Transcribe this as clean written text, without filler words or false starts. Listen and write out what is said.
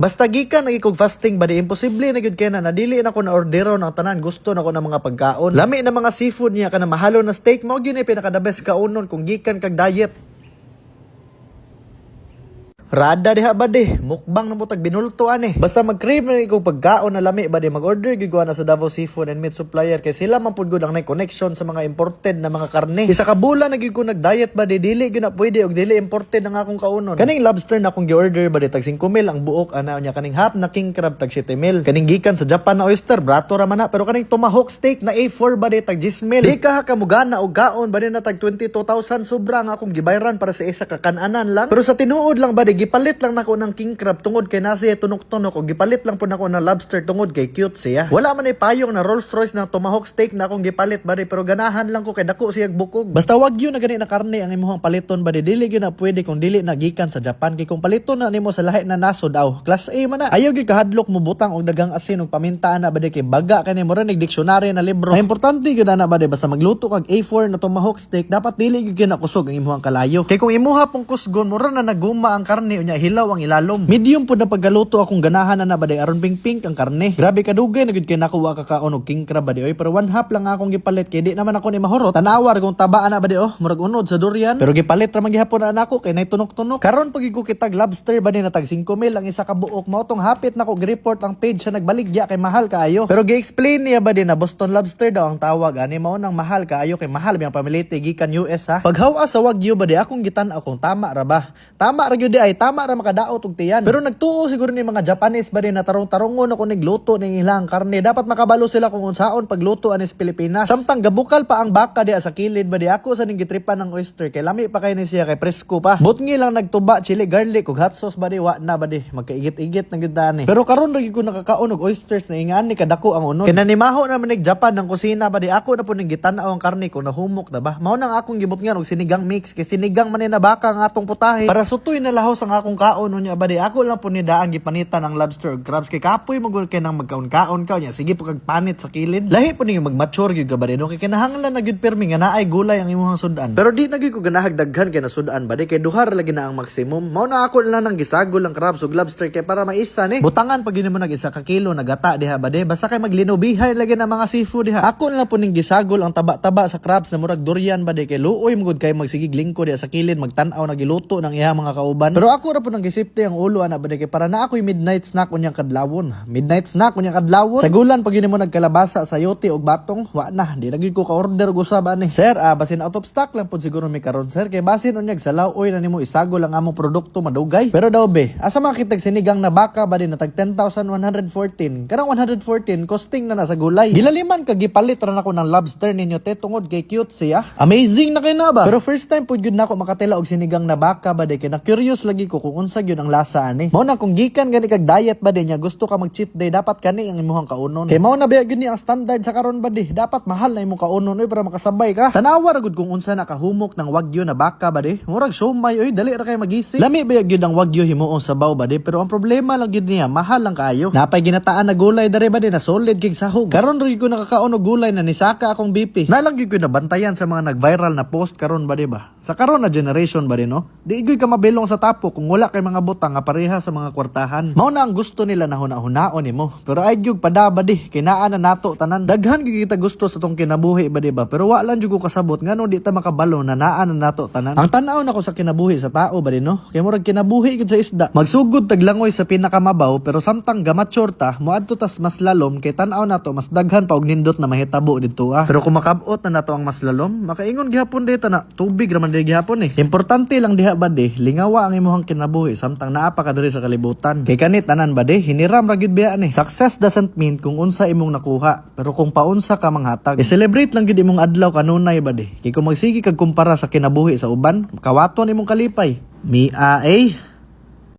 Basta gikan lagi kog fasting ba di imposible na gyud kay na nadili na ko na ordero ng tanan gusto na ko ng mga pagkaon. Lami na mga seafood niya kana mahalo na steak mao gyud ni pinaka the best kaunon kung gikan kag diet. Rada diha ba di, mukbang na mo tag binulto ani. Basta mag-crave na kong pagkaon na lami ba di, mag-order gigwa na sa Davao Seafood and Meat Supplier kay sila man pud gud ang connection sa mga imported na mga karne. Isa ka bulan na gyud ko nag-diet ba di, dili gyud na pwede og dili imported ang akong kaunon. Kaning lobster na akong gi-order ba di tag 5 mil ang buok ana nya, kaning half na king crab tag 7 mil. Kaning gikan sa Japan na oyster brato ra man na, pero kaning tomahawk steak na A4 ba di tag 10 mil. Di ka kamugana og gaon ba di na tag 22,000 sobra ang akong gibayran para sa isa ka kan-anan lang. Pero sa tinuod lang ba di, gipalit lang nako ng king crab tungod kay nasiya tunok-tunok o gipalit lang po nako ng lobster tungod kay cute siya. Wala man ay payong na Rolls Royce ng tomahawk steak na akong gipalit bari, pero ganahan lang ko kay dako siya bukog. Basta wagyu na gani na karne ang imuhang paliton bari, dili gyud na pwede kung dili na gikan sa Japan kay kung paliton na nimo sa lahi na nasod aw class A man na. Ayaw gyud kahadlok mo butang og dagang asin ug paminta na badi kay baga kani mo ning diksyonaryo na libro. Ang importante gyud na badi basta magluto kag A4 na tomahawk steak dapat dili gyud na kusog ang imuhang kalayo. Kay kung imuha pong kusgon mura na naguma ang karne unya hilaw ang ilalom. Medium po na paggaluto akong ganahan na baday aron pink ang karne. Grabe kadugay na gud kay nakuha kakaon og king crab baday oy, pero one half lang akong gipalit kay di naman ako ni mahurot. Tanawar kung tabaan na baday oh, murag unod sa durian. Pero gipalit ra man gihapon na nako kay nay tunok-tunok. Karon pag ko kitag lobster baday na tag 5 mil ang isa ka buok, mao tong hapit nako gi-report ang page sa nagbaligya kay mahal kaayo. Pero gi-explain niya baday na Boston lobster daw ang tawag ani, mao nang mahal kaayo kay mahal biyang pamilite gikan US ha. Paghawa sa wagyu baday akong gitan-aw kung tama ra ba. Tama ra gyud ay tama ra makadaot og tiyan. Pero nagtuo siguro ni mga Japanese ba rin na tarong-tarongon ako nigluto ng ilang karne. Dapat makabalo sila kung unsaon pagluto anis Pilipinas. Samtang gabukal pa ang baka diya sa kilid ba di, ako sa ning gitripan ng oyster kay lami pa kay ni siya kay presko pa. Butngi lang nagtuba chili garlic ug hot sauce ba di, wa na ba di magkaigit-igit na gyud ani. Pero karon ra gyud ko nakakaon og oysters na ingani kadako ang unod. Kinanimaho na man nig Japan ng kusina ba di, ako na po ning gitan-aw ang karne ko nahumok na ba. Mao nang akong gibutngan og sinigang mix kay sinigang man na baka ang atong putahe. Para sutoy na lahos ang akong kaon unya ba di, ako lang po ni daang gipanitan ang lobster ug crabs kay kapoy magul kay nang magkaon-kaon ka nya, sige po kag panit sa kilid. Lahi po ninyo mag-mature gyud ka ba di, no? Kay kinahanglan na gyud permi nga naay gulay ang imong sudan. Pero di na gyud ko ganahag daghan kay nasudan ba di, kay duhar lagi na ang maximum. Mao na ako lang nang gisagol ang crabs ug lobster kay para maisa ni. Butangan pag mo nag isa ka kilo nagata diha ba di, basta kay maglinubihay lagi na mga seafood diha. Ako na po ning gisagol ang taba-taba sa crabs na murag durian ba di, kay luoy magud kay magsigig lingko diha sa kilid magtan-aw na giluto ng iha mga kauban. Pero ako ra po nang gisipte ang ulo ana ba di, kay para na ako'y midnight snack unyang kadlawon. Midnight snack unyang kadlawon. Sa gulan pag mo nagkalabasa sa yote og batong, wa na, di na gyud ko ka-order og usab ani. Sir, basin out of stock lang pud siguro mi karon sir, kay basin unyag salaw oy na nimo isagol ang among produkto madugay. Pero daw be, asa makitag sinigang na baka ba din natag 10,114. Karang 114 costing na sa gulay. Gilaliman kag gipalit ra nako ng lobster ninyo te tungod kay cute siya. Amazing na kay na ba? Pero first time pud gyud nako makatila og sinigang na baka ba di, kay na curious lagi ko kung unsa gyud ang lasa ani. Mao na kung gikan gani kag diet ba di niya, gusto ka mag cheat day dapat kani ang imong kaunon. Kay mao na ba gyud ni ang standard sa karon ba di, dapat mahal na imong kaunon oy para makasabay ka. Tanawa ra gud kung unsa nakahumok ng wagyu na baka ba di, murag siomay oy, dali ra kay magising. Lami ba gyud ang wagyu himuon sa baw ba di, pero ang problema lang gyud niya mahal lang kaayo. Napay ginataan na gulay dare ba di na solid kig sahog. Karon ra gyud ko nakakaon og gulay na nisaka akong BP. Nalang gyud ko nabantayan sa mga nag-viral na post karon ba di ba. Sa karon na generation ba di no, di gyud ka mabilong sa tapo kung wala kay mga butang nga pareha sa mga kwartahan. Mao na ang gusto nila na huna-hunaon nimo. Pero ay gyud padaba di, kinaan na nato tanan. Daghan gyud kita gusto sa tong kinabuhi ba di ba, pero wa lang gyud ko kasabot ngano di ta makabalo na naan na nato tanan. Ang tan-aw nako sa kinabuhi sa tao ba di no, kay murag kinabuhi gyud sa isda. Magsugod taglangoy sa pinakamabaw pero samtang gamature ta, moadto tas mas lalom kay tan-aw nato mas daghan pa og nindot na mahitabo didto ah. Pero kung makabot na nato ang mas lalom, makaingon gihapon dita na tubig ra man di gihapon eh. Importante lang diha ba di, lingawa ang imong kinabuhi samtang naa pa ka diri sa kalibutan. Kay kanit tanan ba di, hiniram ra gyud biya ni. Success doesn't mean kung unsa imong nakuha, pero kung paunsa ka manghatag. I-celebrate lang gyud imong adlaw kanunay ba di. Kay kung magsigi kag kumpara sa kinabuhi sa uban, kawaton imong kalipay. Mia